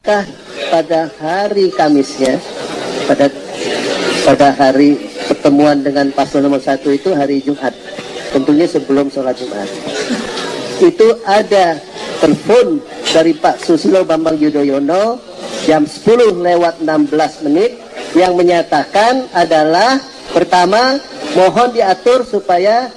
pada hari Kamisnya, pada hari pertemuan dengan paslon nomor 1 itu hari Jumat, tentunya sebelum sholat Jumat, itu ada telepon dari Pak Susilo Bambang Yudhoyono jam 10:16 yang menyatakan adalah pertama, mohon diatur supaya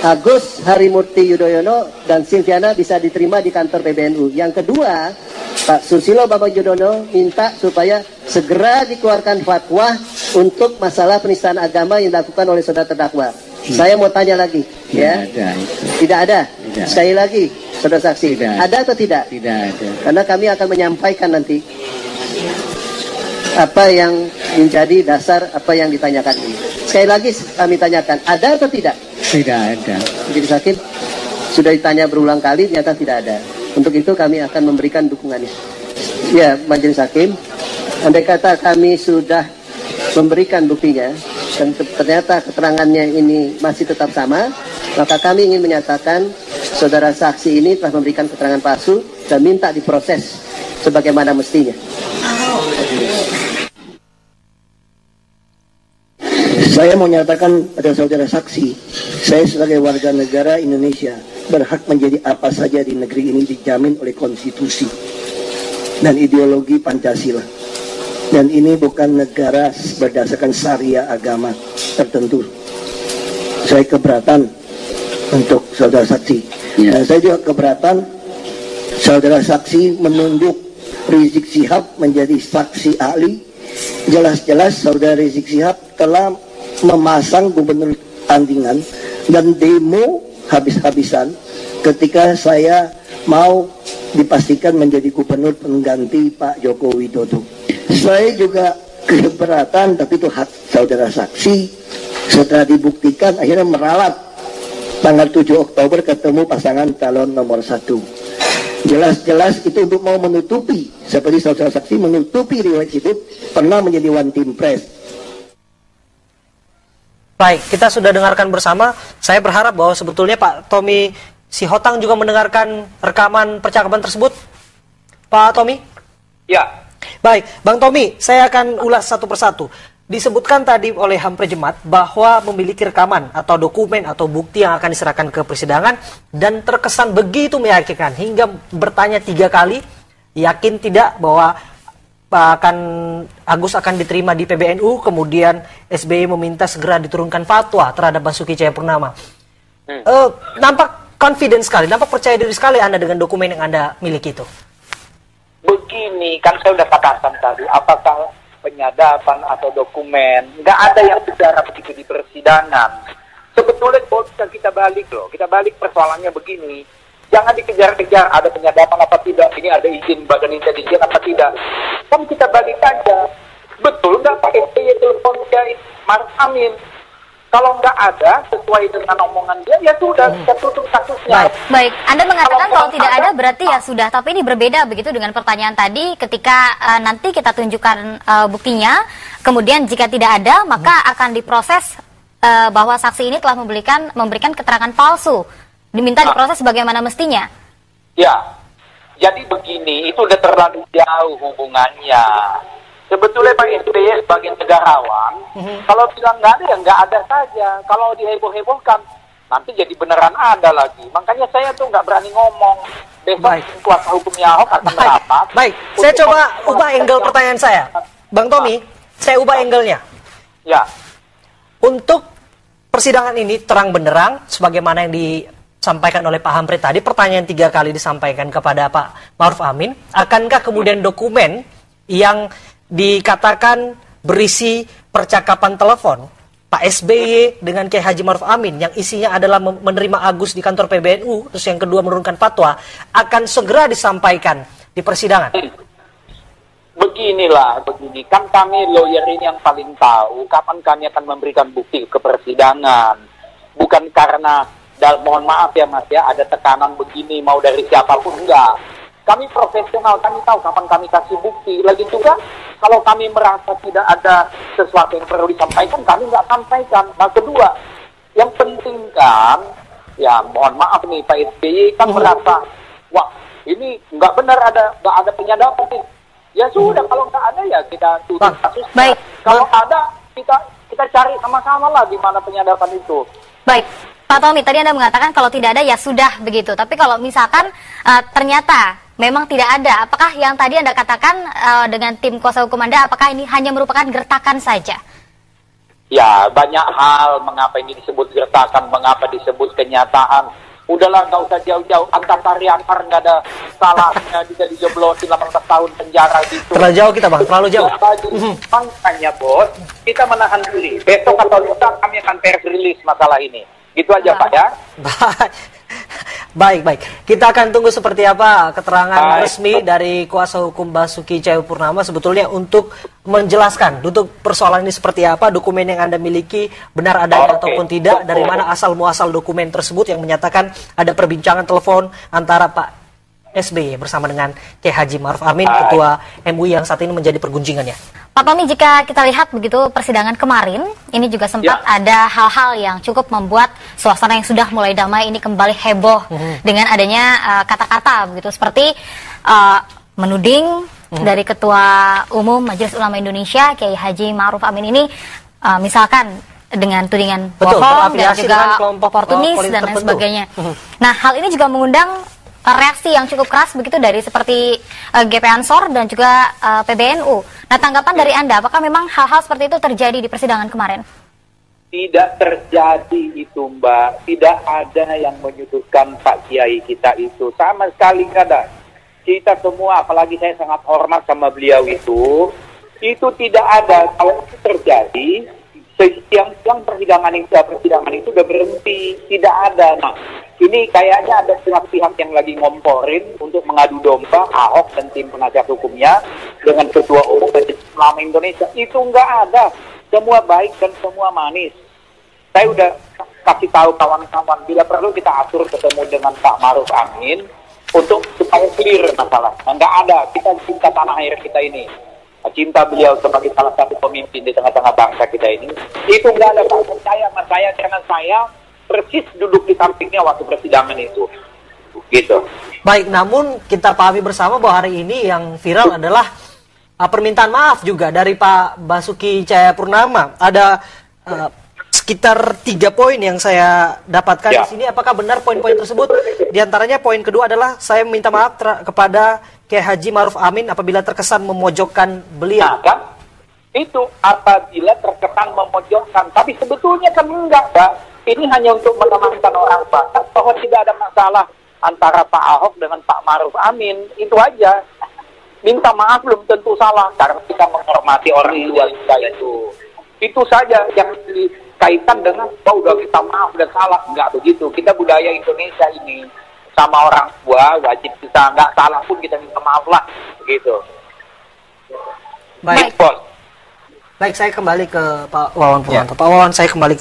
Agus Harimurti Yudhoyono dan Silviana bisa diterima di kantor PBNU. Yang kedua, Pak Susilo Bambang Yudhoyono minta supaya segera dikeluarkan fatwa untuk masalah penistaan agama yang dilakukan oleh saudara terdakwa. Saya mau tanya lagi, ya? Tidak ada. Tidak. Sekali lagi, saudara saksi, tidak. Ada atau tidak? Tidak ada. Karena kami akan menyampaikan nanti apa yang menjadi dasar apa yang ditanyakan ini. Sekali lagi kami tanyakan, ada atau tidak? Tidak ada. Jadi hakim sudah ditanya berulang kali, ternyata tidak ada. Untuk itu kami akan memberikan dukungannya. Ya, Majelis Hakim, andai kata kami sudah memberikan buktinya dan ternyata keterangannya ini masih tetap sama, maka kami ingin menyatakan saudara saksi ini telah memberikan keterangan palsu dan minta diproses sebagaimana mestinya. Saya mau nyatakan pada saudara saksi, saya sebagai warga negara Indonesia berhak menjadi apa saja di negeri ini dijamin oleh konstitusi dan ideologi Pancasila. Dan ini bukan negara berdasarkan syariah agama tertentu. Saya keberatan untuk saudara saksi. Dan saya juga keberatan saudara saksi menunjuk Rizik Syihab menjadi saksi ahli. Jelas-jelas saudara Rizik Syihab telah memasang gubernur tandingan dan demo habis-habisan ketika saya mau dipastikan menjadi gubernur pengganti Pak Joko Widodo. Saya juga keberatan, tapi itu hak saudara saksi. Setelah dibuktikan akhirnya meralat tanggal 7 Oktober ketemu pasangan calon nomor 1. Jelas-jelas itu untuk mau menutupi, seperti saudara saksi menutupi riwayat hidup pernah menjadi one team press. Baik, kita sudah dengarkan bersama. Saya berharap bahwa sebetulnya Pak Tommy Sihotang juga mendengarkan rekaman percakapan tersebut. Pak Tommy? Ya. Baik, Bang Tommy, saya akan ulas satu persatu. Disebutkan tadi oleh Hampre Jemat bahwa memiliki rekaman atau dokumen atau bukti yang akan diserahkan ke persidangan dan terkesan begitu meyakinkan hingga bertanya 3 kali, yakin tidak bahwa Agus akan diterima di PBNU, kemudian SBY meminta segera diturunkan fatwa terhadap Basuki Cahayapurnama. Nampak confident sekali, nampak percaya diri sekali Anda dengan dokumen yang Anda miliki itu. Begini, kan saya sudah katakan tadi, apakah penyadapan atau dokumen, nggak ada yang bicara begitu di persidangan. Sebetulnya kalau kita balik persoalannya begini. Jangan dikejar-kejar, ada penyadapan apa tidak, ini ada izin badan intelijen apa tidak. Kan kita balik aja. Betul nggak Pak SBY telepon Kiai Maruf Amin? Kalau nggak ada, sesuai dengan omongan dia, ya sudah, kita tutup kasusnya. Baik. Anda mengatakan kalau tidak ada, berarti ya sudah. Tapi ini berbeda begitu dengan pertanyaan tadi, ketika nanti kita tunjukkan buktinya, kemudian jika tidak ada, maka akan diproses bahwa saksi ini telah memberikan keterangan palsu. Diminta diproses sebagaimana mestinya. Ya, jadi begini, itu udah terlalu jauh hubungannya. Sebetulnya Pak SBY sebagai negarawan, kalau bilang nggak ada, ya nggak ada saja. Kalau diheboh-hebohkan, nanti jadi beneran ada lagi. Makanya saya tuh nggak berani ngomong. Besok kuasa hukumnya Ahok akan merapat. Baik, saya coba ubah angle pertanyaan saya. Bang Tommy, saya ubah angle-nya. Ya. Untuk persidangan ini terang benderang, sebagaimana yang disampaikan oleh Pak Hampre tadi, pertanyaan 3 kali disampaikan kepada Pak Maruf Amin, akankah kemudian dokumen yang dikatakan berisi percakapan telepon Pak SBY dengan Kiai Haji Maruf Amin yang isinya adalah menerima Agus di kantor PBNU, terus yang kedua menurunkan fatwa, akan segera disampaikan di persidangan? Begini, kan kami lawyer ini yang paling tahu kapan kami akan memberikan bukti ke persidangan. Bukan karena, mohon maaf ya Mas ya, ada tekanan begini mau dari siapapun, enggak. Kami profesional, kami tahu kapan kami kasih bukti. Lagi juga, kalau kami merasa tidak ada sesuatu yang perlu disampaikan, kami nggak sampaikan. Nah kedua, yang penting kan, ya mohon maaf nih Pak SBY kan merasa, wah ini nggak benar nggak ada penyadapan nih. Ya sudah, kalau nggak ada ya kita tutup Bang, kasusnya. baik. Kalau ada, kita cari sama-sama lah di mana penyadapan itu. Baik, Pak Tommy, tadi Anda mengatakan kalau tidak ada ya sudah begitu. Tapi kalau misalkan ternyata memang tidak ada, apakah yang tadi Anda katakan dengan tim kuasa hukum Anda, apakah ini hanya merupakan gertakan saja? Ya, banyak hal mengapa ini disebut gertakan, mengapa disebut kenyataan. Udahlah, nggak usah jauh-jauh. Antasari Anwar nggak ada salahnya, bisa dijeblosin 18 tahun penjara gitu. Terlalu jauh kita Bang, terlalu jauh. Makanya bos, kita menahan diri. Besok atau lusa kami akan press release masalah ini. Gitu aja Pak ya. Baik. Kita akan tunggu seperti apa keterangan Baik. resmi dari kuasa hukum Basuki Cahayapurnama sebetulnya untuk menjelaskan untuk persoalan ini seperti apa, dokumen yang Anda miliki benar adanya ataupun tidak, dari mana asal muasal dokumen tersebut yang menyatakan ada perbincangan telepon antara Pak SBY bersama dengan Kiai Haji Ma'ruf Amin, Ketua MUI yang saat ini menjadi pergunjingannya. Pak Tommy, jika kita lihat begitu persidangan kemarin, ini juga sempat ada hal-hal yang cukup membuat suasana yang sudah mulai damai ini kembali heboh dengan adanya kata-kata begitu seperti menuding dari Ketua Umum Majelis Ulama Indonesia Kiai Haji Ma'ruf Amin ini misalkan dengan tudingan bohong dan juga oportunis dan lain sebagainya. Nah, hal ini juga mengundang reaksi yang cukup keras begitu dari seperti GP Ansor dan juga PBNU. Nah, tanggapan dari Anda, apakah memang hal-hal seperti itu terjadi di persidangan kemarin? Tidak terjadi itu Mbak. Tidak ada yang menyudutkan Pak Kiai kita itu. Sama sekali nggak ada. Kita semua, apalagi saya sangat hormat sama beliau itu tidak ada. Kalau itu terjadi, siang persidangan itu udah berhenti. Tidak ada. Nah, ini kayaknya ada pihak-pihak yang lagi ngomporin untuk mengadu domba Ahok dan tim penasihat hukumnya dengan Ketua Umum Majelis Ulama Indonesia. Itu nggak ada. Semua baik dan semua manis. Saya udah kasih tahu kawan-kawan, bila perlu kita atur ketemu dengan Pak Ma'ruf Amin untuk supaya clear masalah. Nah, nggak ada. Kita cinta tanah air kita ini. Cinta beliau sebagai salah satu pemimpin di tengah-tengah bangsa kita ini. Itu nggak ada. Pak, percaya sama saya, karena saya persis duduk di sampingnya waktu persidangan itu. Gitu. Baik, namun kita pahami bersama bahwa hari ini yang viral adalah permintaan maaf juga dari Pak Basuki Cahayapurnama. Ada sekitar 3 poin yang saya dapatkan di sini. Apakah benar poin-poin tersebut? Di antaranya poin kedua adalah saya minta maaf kepada Kiai Haji Ma'ruf Amin apabila terkesan memojokkan beliau. Nah, kan? Itu apabila terkesan memojokkan. Tapi sebetulnya kan enggak, Pak. Ini hanya untuk menenangkan orang Batak bahwa tidak ada masalah antara Pak Ahok dengan Pak Ma'ruf Amin. Itu aja. Minta maaf belum tentu salah, karena kita menghormati orang luar kita itu. Itu saja yang dikaitkan dengan, oh udah kita maaf, udah salah. Enggak begitu. Kita budaya Indonesia ini. Sama orang tua, wajib kita, enggak salah pun kita minta maaf lah. Begitu. Baik. Baik, saya kembali ke Pak Wawan Purwanto. Pak Wawan, saya kembali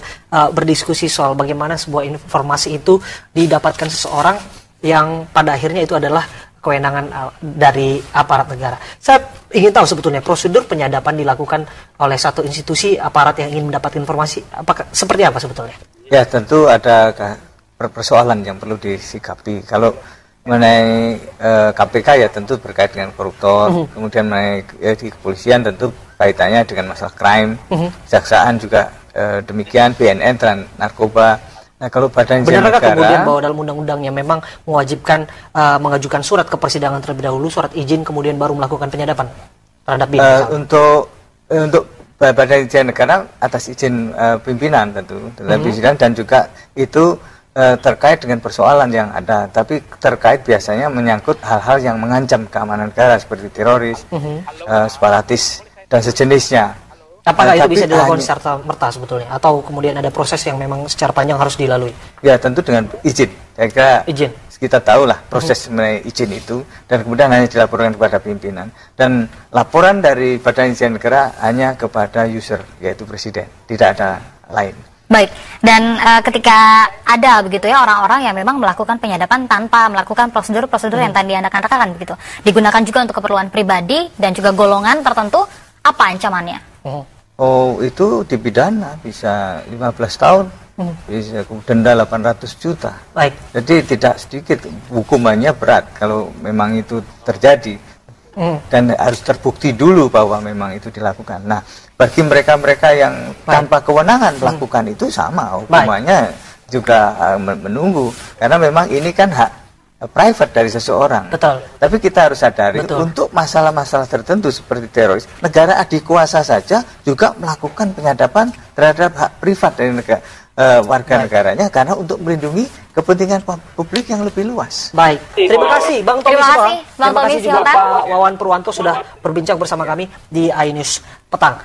berdiskusi soal bagaimana sebuah informasi itu didapatkan seseorang yang pada akhirnya itu adalah kewenangan dari aparat negara. Saya ingin tahu sebetulnya prosedur penyadapan dilakukan oleh satu institusi aparat yang ingin mendapatkan informasi. Apakah seperti apa sebetulnya? Ya, tentu ada persoalan yang perlu disikapi. Kalau mengenai KPK ya tentu berkait dengan koruptor, kemudian mengenai di kepolisian tentu kaitannya dengan masalah crime, kejaksaan juga demikian, BNN dan narkoba. Nah, kalau Badan Intelijen Negara, kemudian bahwa dalam undang-undangnya memang mewajibkan mengajukan surat ke persidangan terlebih dahulu, surat izin, kemudian baru melakukan penyadapan terhadap untuk Badan Intelijen Negara atas izin pimpinan tentu pimpinan, dan juga itu terkait dengan persoalan yang ada, tapi terkait biasanya menyangkut hal-hal yang mengancam keamanan negara seperti teroris, separatis dan sejenisnya. Apakah itu bisa dilakukan secara merta sebetulnya, atau kemudian ada proses yang memang secara panjang harus dilalui? Ya, tentu dengan izin. Saya kira izin. Kita tahulah proses mengenai izin itu, dan kemudian hanya dilaporkan kepada pimpinan, dan laporan dari Badan Intelijen Negara hanya kepada user, yaitu presiden, tidak ada lain. Baik, dan ketika ada begitu ya orang-orang yang memang melakukan penyadapan tanpa melakukan prosedur-prosedur yang tadi Anda katakan begitu, digunakan juga untuk keperluan pribadi dan juga golongan tertentu, apa ancamannya? Oh, itu dipidana bisa 15 tahun, bisa denda 800 juta. Baik. Jadi tidak sedikit, hukumannya berat kalau memang itu terjadi. dan harus terbukti dulu bahwa memang itu dilakukan. Nah, bagi mereka-mereka yang tanpa kewenangan melakukan itu sama hukumannya juga menunggu, karena memang ini kan hak private dari seseorang. Betul. Tapi kita harus sadari untuk masalah-masalah tertentu seperti teroris, negara adik kuasa saja juga melakukan penyadapan terhadap hak privat dari warga negaranya karena untuk melindungi kepentingan publik yang lebih luas. Baik, terima kasih Bang Tommy Terima Sihoa. kasih, Bang Terima kasih Tommy juga Sihoa. Pak Wawan Purwanto sudah berbincang bersama kami di iNews Petang.